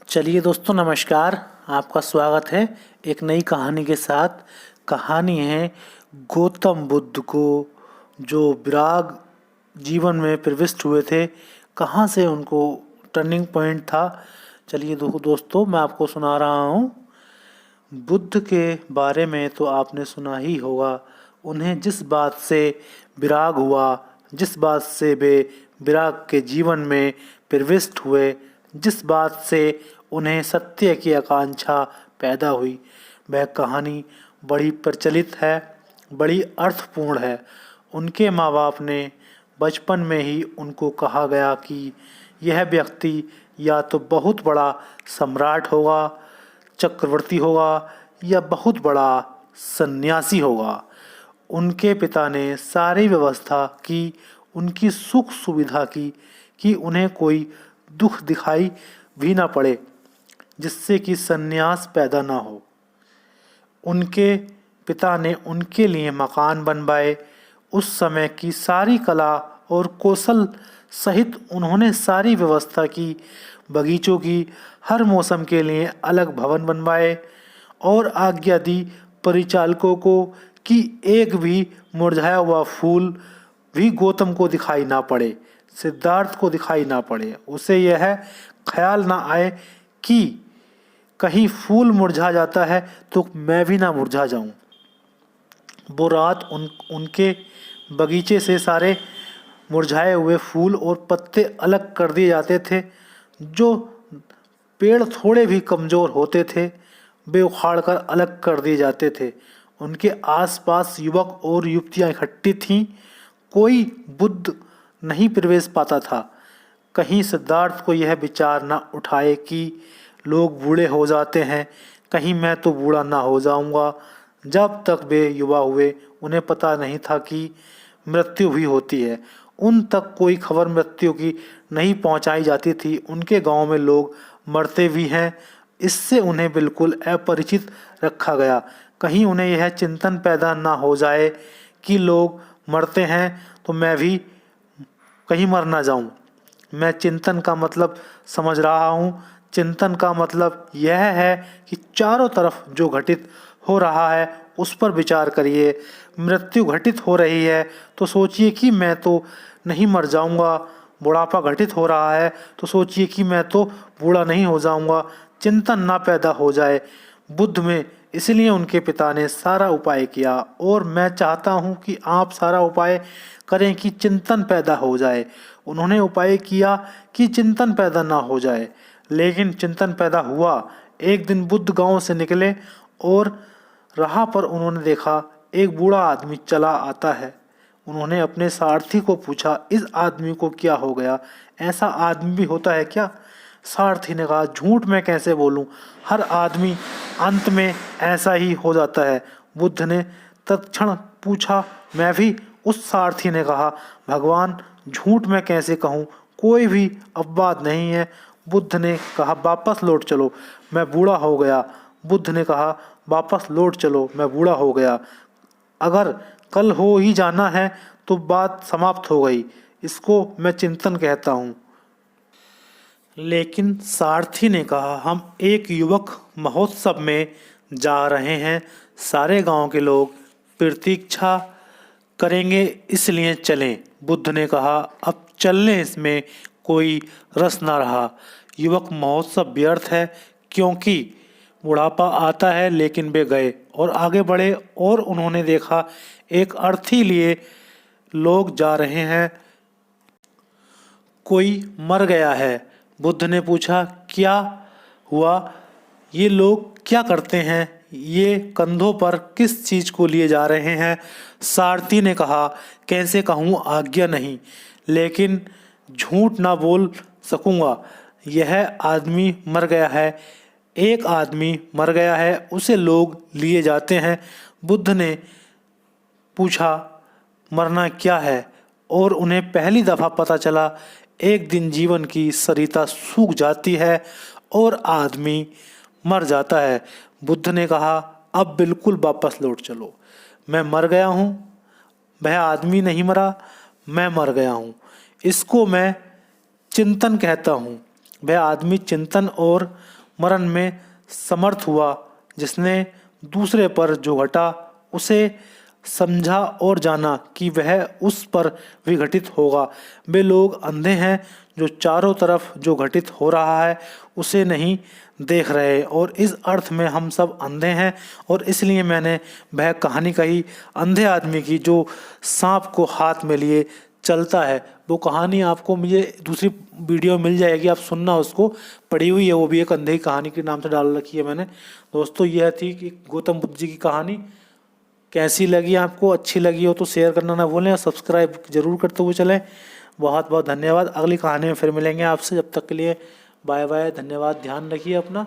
चलिए दोस्तों, नमस्कार। आपका स्वागत है एक नई कहानी के साथ। कहानी है गौतम बुद्ध को जो विराग जीवन में प्रविष्ट हुए थे, कहाँ से उनको टर्निंग पॉइंट था। चलिए दोस्तों, मैं आपको सुना रहा हूँ। बुद्ध के बारे में तो आपने सुना ही होगा। उन्हें जिस बात से विराग हुआ, जिस बात से वे विराग के जीवन में प्रविष्ट हुए, जिस बात से उन्हें सत्य की आकांक्षा पैदा हुई, वह कहानी बड़ी प्रचलित है, बड़ी अर्थपूर्ण है। उनके माँ बाप ने बचपन में ही उनको कहा गया कि यह व्यक्ति या तो बहुत बड़ा सम्राट होगा, चक्रवर्ती होगा, या बहुत बड़ा सन्यासी होगा। उनके पिता ने सारी व्यवस्था की, उनकी सुख सुविधा की कि उन्हें कोई दुख दिखाई भी ना पड़े, जिससे कि सन्यास पैदा ना हो। उनके पिता ने उनके लिए मकान बनवाए। उस समय की सारी कला और कौशल सहित उन्होंने सारी व्यवस्था की। बगीचों की, हर मौसम के लिए अलग भवन बनवाए और आज्ञा दी परिचालकों को कि एक भी मुरझाया हुआ फूल भी गौतम को दिखाई ना पड़े, सिद्धार्थ को दिखाई ना पड़े। उसे यह ख्याल ना आए कि कहीं फूल मुरझा जाता है तो मैं भी ना मुरझा जाऊं। वो रात उनके बगीचे से सारे मुरझाए हुए फूल और पत्ते अलग कर दिए जाते थे। जो पेड़ थोड़े भी कमज़ोर होते थे, वे उखाड़ कर अलग कर दिए जाते थे। उनके आसपास युवक और युवतियां इकट्ठी थीं। कोई बुद्ध नहीं प्रवेश पाता था। कहीं सिद्धार्थ को यह विचार न उठाए कि लोग बूढ़े हो जाते हैं, कहीं मैं तो बूढ़ा ना हो जाऊंगा। जब तक वे युवा हुए, उन्हें पता नहीं था कि मृत्यु भी होती है। उन तक कोई खबर मृत्यु की नहीं पहुंचाई जाती थी। उनके गांव में लोग मरते भी हैं, इससे उन्हें बिल्कुल अपरिचित रखा गया। कहीं उन्हें यह चिंतन पैदा ना हो जाए कि लोग मरते हैं तो मैं भी कहीं मर ना जाऊं। मैं चिंतन का मतलब समझ रहा हूँ। चिंतन का मतलब यह है कि चारों तरफ जो घटित हो रहा है उस पर विचार करिए। मृत्यु घटित हो रही है तो सोचिए कि मैं तो नहीं मर जाऊंगा। बुढ़ापा घटित हो रहा है तो सोचिए कि मैं तो बूढ़ा नहीं हो जाऊंगा। चिंतन ना पैदा हो जाए बुद्ध में। इसलिए उनके पिता ने सारा उपाय किया और मैं चाहता हूँ कि आप सारा उपाय करें कि चिंतन पैदा हो जाए। उन्होंने उपाय किया कि चिंतन पैदा ना हो जाए, लेकिन चिंतन पैदा हुआ। एक दिन बुद्ध गांव से निकले और राह पर उन्होंने देखा एक बूढ़ा आदमी चला आता है। उन्होंने अपने सारथी को पूछा, इस आदमी को क्या हो गया? ऐसा आदमी भी होता है क्या? सारथी ने कहा, झूठ मैं कैसे बोलूं, हर आदमी अंत में ऐसा ही हो जाता है। बुद्ध ने तत्क्षण पूछा, मैं भी? उस सारथी ने कहा, भगवान, झूठ मैं कैसे कहूँ, कोई भी अपवाद नहीं है। बुद्ध ने कहा, वापस लौट चलो, मैं बूढ़ा हो गया। बुद्ध ने कहा, वापस लौट चलो, मैं बूढ़ा हो गया। अगर कल हो ही जाना है तो बात समाप्त हो गई। इसको मैं चिंतन कहता हूँ। लेकिन सारथी ने कहा, हम एक युवक महोत्सव में जा रहे हैं, सारे गांव के लोग प्रतीक्षा करेंगे, इसलिए चलें। बुद्ध ने कहा, अब चलने इसमें कोई रस ना रहा। युवक महोत्सव व्यर्थ है, क्योंकि बुढ़ापा आता है। लेकिन वे गए और आगे बढ़े और उन्होंने देखा एक अर्थी लिए लोग जा रहे हैं। कोई मर गया है। बुद्ध ने पूछा, क्या हुआ? ये लोग क्या करते हैं? ये कंधों पर किस चीज को लिए जा रहे हैं? सारथी ने कहा, कैसे कहूँ, आज्ञा नहीं, लेकिन झूठ ना बोल सकूँगा। यह आदमी मर गया है। एक आदमी मर गया है, उसे लोग लिए जाते हैं। बुद्ध ने पूछा, मरना क्या है? और उन्हें पहली दफा पता चला एक दिन जीवन की सरिता सूख जाती है और आदमी मर जाता है। बुद्ध ने कहा, अब बिल्कुल वापस लौट चलो। मैं मर गया हूँ, वह आदमी नहीं मरा, मैं मर गया हूँ। इसको मैं चिंतन कहता हूँ। वह आदमी चिंतन और मरण में समर्थ हुआ जिसने दूसरे पर जो घटा उसे समझा और जाना कि वह उस पर विघटित होगा। वे लोग अंधे हैं जो चारों तरफ जो घटित हो रहा है उसे नहीं देख रहे, और इस अर्थ में हम सब अंधे हैं। और इसलिए मैंने वह कहानी कही अंधे आदमी की जो सांप को हाथ में लिए चलता है। वो कहानी आपको मुझे दूसरी वीडियो मिल जाएगी, आप सुनना, उसको पढ़ी हुई है, वो भी एक अंधे की कहानी के नाम से डाल रखी है मैंने। दोस्तों यह थी कि गौतम बुद्ध जी की कहानी। कैसी लगी आपको, अच्छी लगी हो तो शेयर करना ना भूलें, सब्सक्राइब जरूर करते हुए चलें। बहुत बहुत धन्यवाद। अगली कहानी में फिर मिलेंगे आपसे, जब तक के लिए बाय बाय, धन्यवाद, ध्यान रखिए अपना।